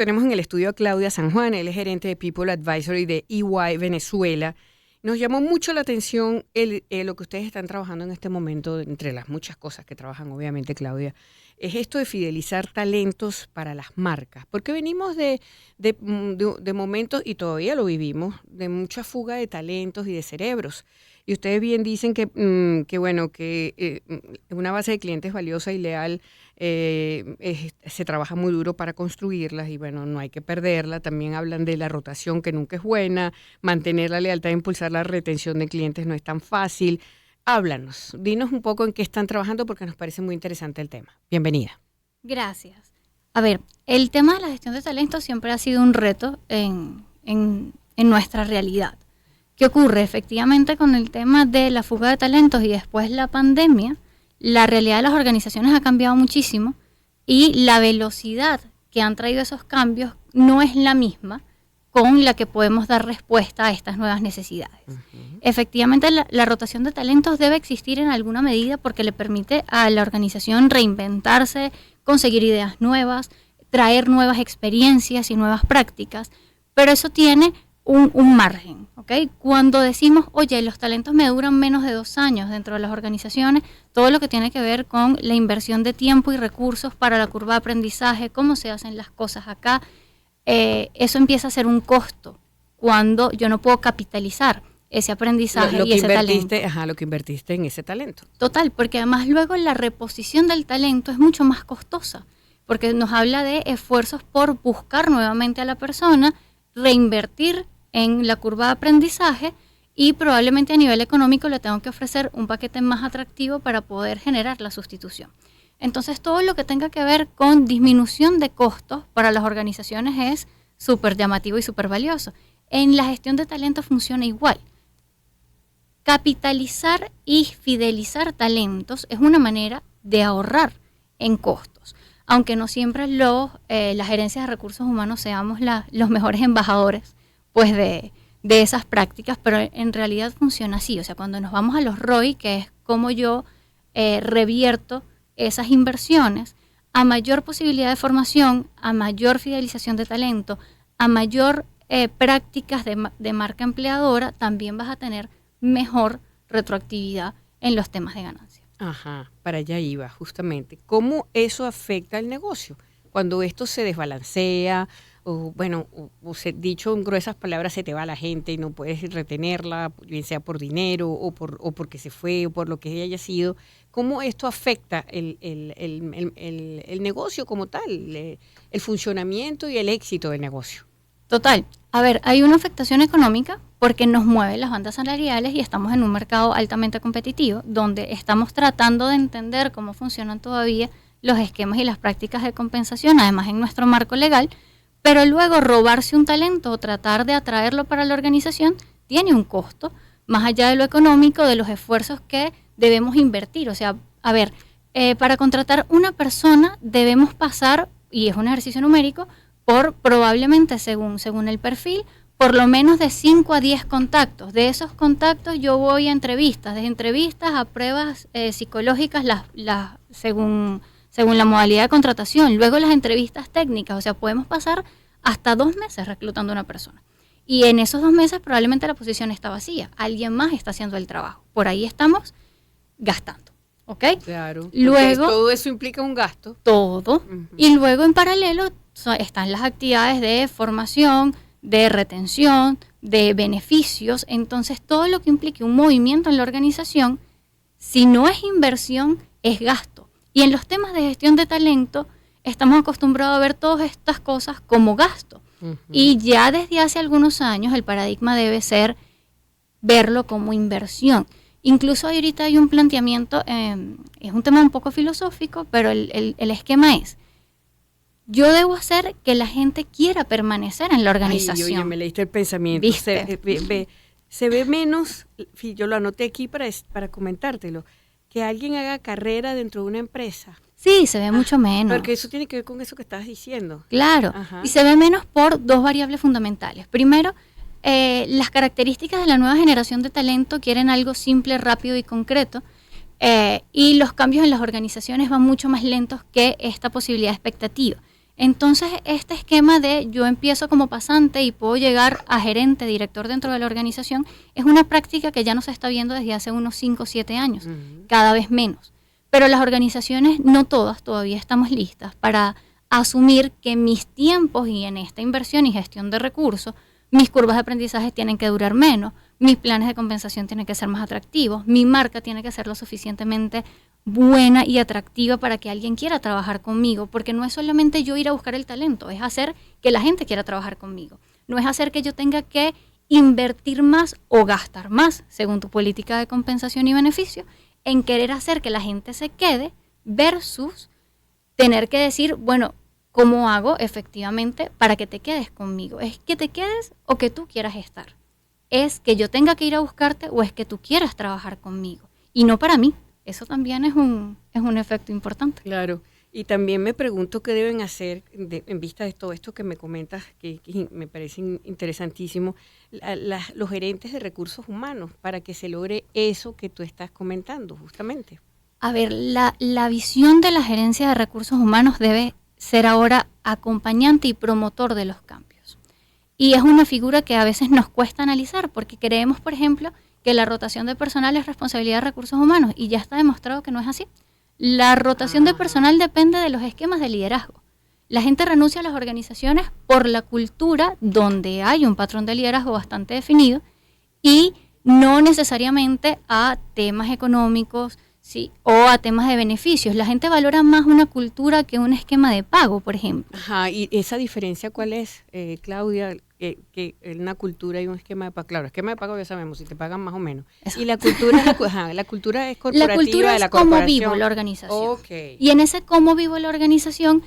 Tenemos en el estudio a Claudia San Juan, él es gerente de People Advisory de EY Venezuela. Nos llamó mucho la atención lo que ustedes están trabajando en este momento, entre las muchas cosas que trabajan, obviamente, Claudia, es esto de fidelizar talentos para las marcas. Porque venimos de momentos, y todavía lo vivimos, de mucha fuga de talentos y de cerebros. Y ustedes bien dicen que una base de clientes valiosa y leal se trabaja muy duro para construirlas y bueno, no hay que perderla. También hablan de la rotación que nunca es buena, mantener la lealtad e impulsar la retención de clientes no es tan fácil. Háblanos, dinos un poco en qué están trabajando porque nos parece muy interesante el tema. Bienvenida. Gracias. A ver, el tema de la gestión de talentos siempre ha sido un reto en nuestra realidad. ¿Qué ocurre? Efectivamente, con el tema de la fuga de talentos y después la pandemia, la realidad de las organizaciones ha cambiado muchísimo y la velocidad que han traído esos cambios no es la misma con la que podemos dar respuesta a estas nuevas necesidades. Efectivamente, la rotación de talentos debe existir en alguna medida porque le permite a la organización reinventarse, conseguir ideas nuevas, traer nuevas experiencias y nuevas prácticas, pero eso tiene un margen, ¿ok? Cuando decimos, oye, los talentos me duran menos de 2 años dentro de las organizaciones, todo lo que tiene que ver con la inversión de tiempo y recursos para la curva de aprendizaje, cómo se hacen las cosas acá, eso empieza a ser un costo cuando yo no puedo capitalizar ese aprendizaje y ese talento. Lo que invertiste en ese talento. Total, porque además luego la reposición del talento es mucho más costosa, porque nos habla de esfuerzos por buscar nuevamente a la persona, reinvertir en la curva de aprendizaje y probablemente a nivel económico le tengo que ofrecer un paquete más atractivo para poder generar la sustitución. Entonces todo lo que tenga que ver con disminución de costos para las organizaciones es súper llamativo y súper valioso. En la gestión de talento funciona igual. Capitalizar y fidelizar talentos es una manera de ahorrar en costos. Aunque no siempre las gerencias de recursos humanos seamos los mejores embajadores pues de esas prácticas, pero en realidad funciona así. O sea, cuando nos vamos a los ROI, que es como yo revierto esas inversiones, a mayor posibilidad de formación, a mayor fidelización de talento, a mayor prácticas de marca empleadora, también vas a tener mejor retroactividad en los temas de ganancia. Ajá, para allá iba, justamente. ¿Cómo eso afecta al negocio? Cuando esto se desbalancea, dicho en gruesas palabras, se te va la gente y no puedes retenerla, bien sea por dinero o porque se fue o por lo que haya sido. ¿Cómo esto afecta el negocio como tal, el funcionamiento y el éxito del negocio? Total. A ver, hay una afectación económica porque nos mueve las bandas salariales y estamos en un mercado altamente competitivo donde estamos tratando de entender cómo funcionan todavía los esquemas y las prácticas de compensación, además en nuestro marco legal, pero luego robarse un talento o tratar de atraerlo para la organización tiene un costo, más allá de lo económico, de los esfuerzos que debemos invertir. O sea, a ver, para contratar una persona debemos pasar, y es un ejercicio numérico, por probablemente, según el perfil, por lo menos de 5 a 10 contactos. De esos contactos yo voy a entrevistas, de entrevistas a pruebas psicológicas según la modalidad de contratación. Luego las entrevistas técnicas, o sea, podemos pasar hasta 2 meses reclutando a una persona. Y en esos 2 meses probablemente la posición está vacía. Alguien más está haciendo el trabajo. Por ahí estamos gastando. ¿Ok? Claro. Luego, todo eso implica un gasto. Todo. Uh-huh. Y luego en paralelo están las actividades de formación, de retención, de beneficios. Entonces todo lo que implique un movimiento en la organización, si no es inversión, es gasto. Y en los temas de gestión de talento estamos acostumbrados a ver todas estas cosas como gasto. Uh-huh. Y ya desde hace algunos años el paradigma debe ser verlo como inversión. Incluso ahorita hay un planteamiento, es un tema un poco filosófico, pero el esquema es, yo debo hacer que la gente quiera permanecer en la organización. Ay, oye, me leíste el pensamiento. Se ve menos, yo lo anoté aquí para comentártelo, que alguien haga carrera dentro de una empresa. Sí, se ve mucho menos. Porque eso tiene que ver con eso que estabas diciendo. Claro, ajá. Y se ve menos por 2 variables fundamentales. Primero, las características de la nueva generación de talento quieren algo simple, rápido y concreto. Y los cambios en las organizaciones van mucho más lentos que esta posibilidad expectativa. Entonces, este esquema de yo empiezo como pasante y puedo llegar a gerente, director dentro de la organización, es una práctica que ya no se está viendo desde hace unos 5 o 7 años, cada vez menos. Pero las organizaciones, no todas, todavía estamos listas para asumir que mis tiempos y en esta inversión y gestión de recursos, mis curvas de aprendizaje tienen que durar menos, mis planes de compensación tienen que ser más atractivos, mi marca tiene que ser lo suficientemente buena y atractiva para que alguien quiera trabajar conmigo, porque no es solamente yo ir a buscar el talento, es hacer que la gente quiera trabajar conmigo. No es hacer que yo tenga que invertir más o gastar más, según tu política de compensación y beneficio, en querer hacer que la gente se quede versus tener que decir, bueno, ¿cómo hago efectivamente para que te quedes conmigo? ¿Es que te quedes o que tú quieras estar? ¿Es que yo tenga que ir a buscarte o es que tú quieras trabajar conmigo? Y no para mí. Eso también es un efecto importante. Claro. Y también me pregunto qué deben hacer en vista de todo esto que me comentas, que me parece interesantísimo, los gerentes de recursos humanos para que se logre eso que tú estás comentando justamente. A ver, la visión de la gerencia de recursos humanos debe ser ahora acompañante y promotor de los cambios. Y es una figura que a veces nos cuesta analizar porque creemos, por ejemplo, que la rotación de personal es responsabilidad de recursos humanos y ya está demostrado que no es así. La rotación de personal depende de los esquemas de liderazgo. La gente renuncia a las organizaciones por la cultura donde hay un patrón de liderazgo bastante definido y no necesariamente a temas económicos, ¿sí? O a temas de beneficios. La gente valora más una cultura que un esquema de pago, por ejemplo. Ajá, ¿y esa diferencia cuál es, Claudia? Que una cultura y un esquema de pago. Claro, esquema de pago ya sabemos, si te pagan más o menos. Exacto. Y la cultura es la cultura es corporativa la cultura de la es cómo corporación. vivo la organización. Okay. Y en ese cómo vivo la organización,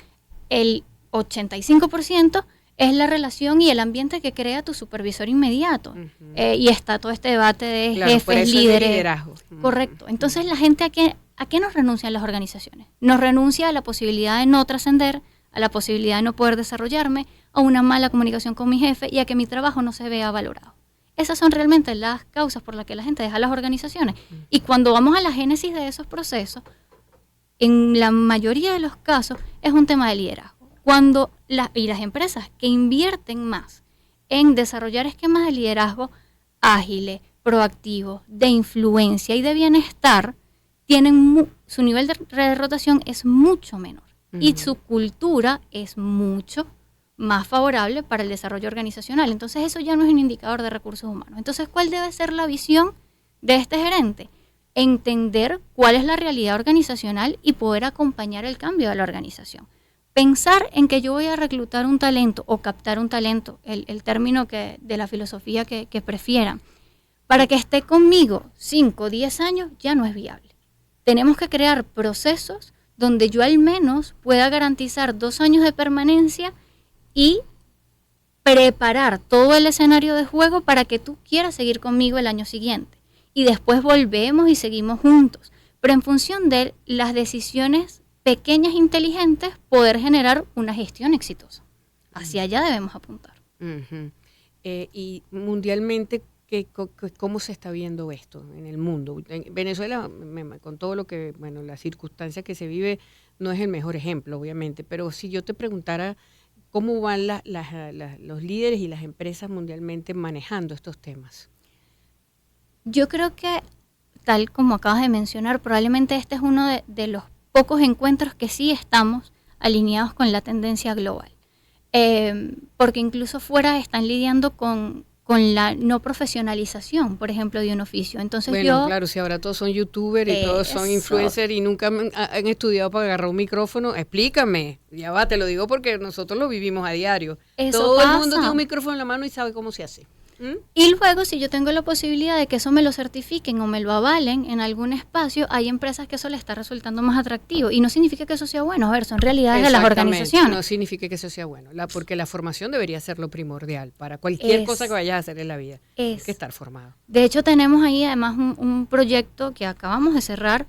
el 85% es la relación y el ambiente que crea tu supervisor inmediato. Y está todo este debate de jefes, líderes. Liderazgo. Correcto. Entonces, la gente, ¿a qué nos renuncian las organizaciones? Nos renuncia a la posibilidad de no trascender, a la posibilidad de no poder desarrollarme, a una mala comunicación con mi jefe y a que mi trabajo no se vea valorado. Esas son realmente las causas por las que la gente deja las organizaciones. Y cuando vamos a la génesis de esos procesos, en la mayoría de los casos es un tema de liderazgo. Y las empresas que invierten más en desarrollar esquemas de liderazgo ágiles, proactivos, de influencia y de bienestar, tienen su nivel de rotación es mucho menor. Y su cultura es mucho más favorable para el desarrollo organizacional. Entonces eso ya no es un indicador de recursos humanos. Entonces, ¿cuál debe ser la visión de este gerente? Entender cuál es la realidad organizacional y poder acompañar el cambio de la organización. Pensar en que yo voy a reclutar un talento o captar un talento, el término de la filosofía que prefieran, para que esté conmigo 5 o 10 años ya no es viable. Tenemos que crear procesos donde yo al menos pueda garantizar 2 años de permanencia y preparar todo el escenario de juego para que tú quieras seguir conmigo el año siguiente. Y después volvemos y seguimos juntos. Pero en función de las decisiones pequeñas e inteligentes, poder generar una gestión exitosa. Hacia allá debemos apuntar. Y mundialmente, ¿cómo se está viendo esto en el mundo? En Venezuela, con todo lo que, la circunstancia que se vive, no es el mejor ejemplo, obviamente, pero si yo te preguntara cómo van los líderes y las empresas mundialmente manejando estos temas. Yo creo que, tal como acabas de mencionar, probablemente este es uno de los pocos encuentros que sí estamos alineados con la tendencia global. Porque incluso fuera están lidiando con la no profesionalización, por ejemplo, de un oficio. Entonces claro, si ahora todos son youtubers y todos son influencers y nunca han estudiado para agarrar un micrófono, explícame. Ya va, te lo digo porque nosotros lo vivimos a diario. Todo el mundo tiene un micrófono en la mano y sabe cómo se hace. Y luego, si yo tengo la posibilidad de que eso me lo certifiquen o me lo avalen en algún espacio, hay empresas que eso le está resultando más atractivo. Y no significa que eso sea bueno. A ver, son realidades de las organizaciones. No significa que eso sea bueno. Porque la formación debería ser lo primordial para cualquier cosa que vayas a hacer en la vida. Hay que estar formado. De hecho, tenemos ahí además un proyecto que acabamos de cerrar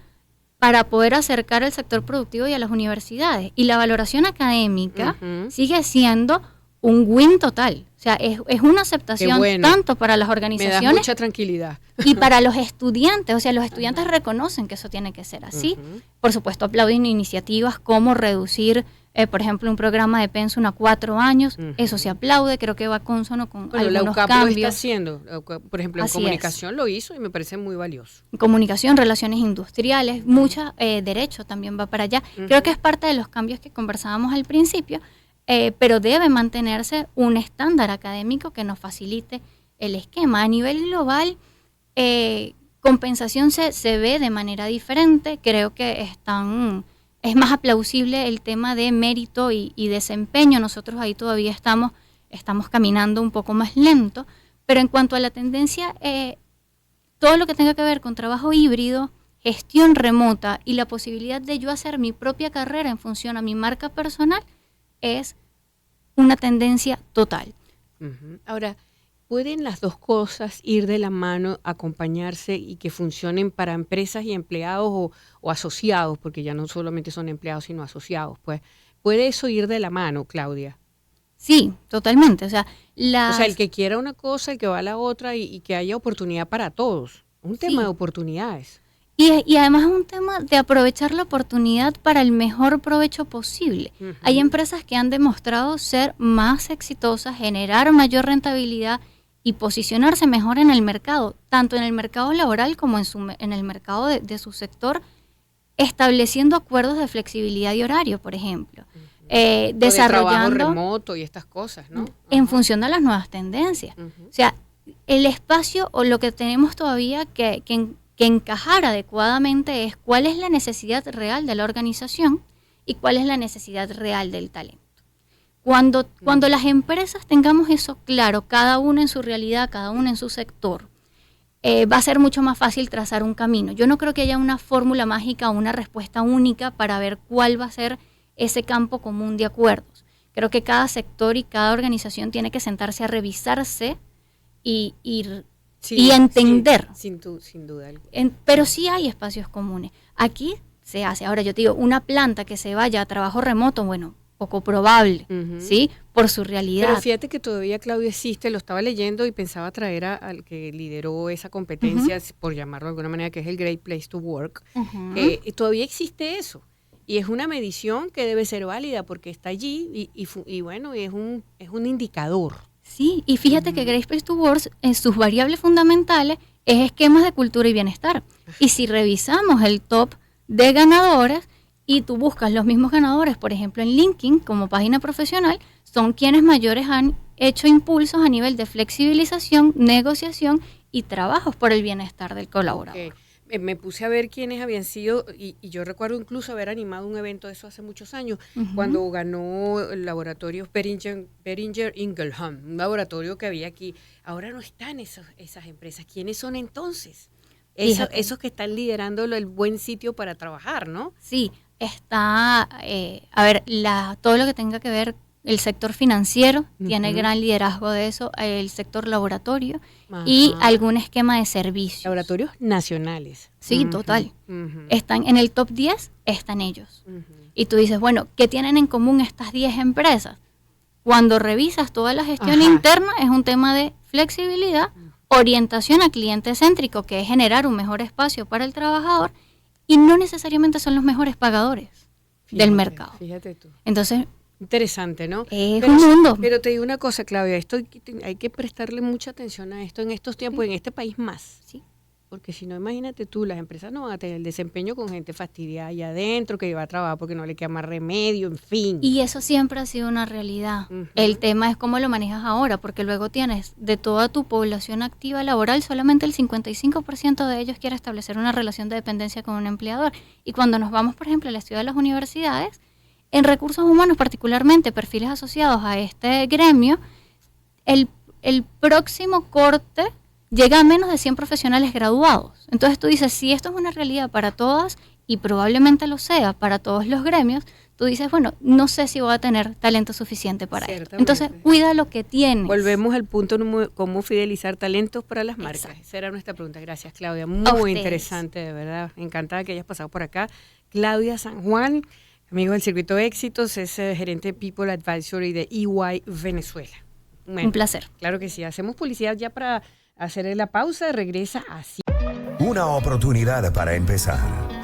para poder acercar al sector productivo y a las universidades. Y la valoración académica sigue siendo un win total. O sea, es una aceptación tanto para las organizaciones. Me da mucha tranquilidad. Y para los estudiantes. O sea, los estudiantes reconocen que eso tiene que ser así. Por supuesto, aplauden iniciativas como reducir por ejemplo, un programa de Pensum a 4 años, eso se aplaude, creo que va consono con algunos la UCAP cambios. lo está haciendo, por ejemplo, en Así comunicación lo hizo y me parece muy valioso. Comunicación, relaciones industriales, mucho derecho también va para allá. Creo que es parte de los cambios que conversábamos al principio, pero debe mantenerse un estándar académico que nos facilite el esquema. A nivel global, compensación se ve de manera diferente. Creo que es más aplausible el tema de mérito y desempeño. Nosotros ahí todavía estamos caminando un poco más lento, pero en cuanto a la tendencia, todo lo que tenga que ver con trabajo híbrido, gestión remota y la posibilidad de yo hacer mi propia carrera en función a mi marca personal es una tendencia total. Ahora, ¿pueden las dos cosas ir de la mano, acompañarse y que funcionen para empresas y empleados o asociados? Porque ya no solamente son empleados, sino asociados. Pues, ¿puede eso ir de la mano, Claudia? Sí, totalmente. O sea, el que quiera una cosa, el que va a la otra y que haya oportunidad para todos. Un tema de oportunidades. Y además es un tema de aprovechar la oportunidad para el mejor provecho posible. Hay empresas que han demostrado ser más exitosas, generar mayor rentabilidad y posicionarse mejor en el mercado, tanto en el mercado laboral como en el mercado de su sector, estableciendo acuerdos de flexibilidad y horario, por ejemplo. Desarrollando trabajo remoto y estas cosas, ¿no? En función de las nuevas tendencias. O sea, el espacio o lo que tenemos todavía que encajar adecuadamente es cuál es la necesidad real de la organización y cuál es la necesidad real del talento. Cuando las empresas tengamos eso claro, cada uno en su realidad, cada uno en su sector, va a ser mucho más fácil trazar un camino. Yo no creo que haya una fórmula mágica o una respuesta única para ver cuál va a ser ese campo común de acuerdos. Creo que cada sector y cada organización tiene que sentarse a revisarse y entender. Sí, sin duda alguna. Pero sí hay espacios comunes. Aquí se hace. Ahora yo te digo, una planta que se vaya a trabajo remoto, bueno, poco probable, ¿sí? Por su realidad. Pero fíjate que todavía, Claudia, existe, lo estaba leyendo y pensaba traer al que lideró esa competencia, por llamarlo de alguna manera, que es el Great Place to Work. Todavía existe eso. Y es una medición que debe ser válida porque está allí y bueno, es un indicador. Sí, y fíjate que Great Place to Work, en sus variables fundamentales, es esquemas de cultura y bienestar. Y si revisamos el top de ganadores y tú buscas los mismos ganadores, por ejemplo en LinkedIn como página profesional, son quienes mayores han hecho impulsos a nivel de flexibilización, negociación y trabajos por el bienestar del colaborador. Me puse a ver quiénes habían sido y yo recuerdo incluso haber animado un evento de eso hace muchos años, cuando ganó el laboratorio Boehringer Ingelheim, un laboratorio que había aquí. Ahora no están esas empresas. ¿Quiénes son entonces? Esos que están liderando el buen sitio para trabajar, ¿no? Sí, está, todo lo que tenga que ver, el sector financiero tiene gran liderazgo de eso, el sector laboratorio y algún esquema de servicios. Laboratorios nacionales. Sí, total. Están en el top 10, están ellos. Y tú dices, bueno, ¿qué tienen en común estas 10 empresas? Cuando revisas toda la gestión interna, es un tema de flexibilidad, orientación a cliente céntrico, que es generar un mejor espacio para el trabajador, y no necesariamente son los mejores pagadores del mercado. Fíjate tú. Entonces, interesante, ¿no? Es un mundo. Pero te digo una cosa, Claudia, hay que prestarle mucha atención a esto en estos tiempos, en este país más. Sí. Porque si no, imagínate tú, las empresas no van a tener el desempeño con gente fastidiada allá adentro, que va a trabajar porque no le queda más remedio, en fin. Y eso siempre ha sido una realidad. El tema es cómo lo manejas ahora, porque luego tienes de toda tu población activa laboral, solamente el 55% de ellos quiere establecer una relación de dependencia con un empleador. Y cuando nos vamos, por ejemplo, a la ciudad de las universidades, en recursos humanos, particularmente perfiles asociados a este gremio, el próximo corte llega a menos de 100 profesionales graduados. Entonces tú dices, si esto es una realidad para todas, y probablemente lo sea para todos los gremios, tú dices, bueno, no sé si voy a tener talento suficiente para esto. Entonces, cuida lo que tienes. Volvemos al punto cómo fidelizar talentos para las marcas. Exacto. Esa era nuestra pregunta. Gracias, Claudia. Muy interesante, de verdad. Encantada que hayas pasado por acá. Claudia San Juan, amigo del Circuito de Éxitos, es gerente de People Advisory de EY Venezuela. Bueno, un placer. Claro que sí. Hacemos publicidad ya para hacer la pausa. Regresa así. Una oportunidad para empezar.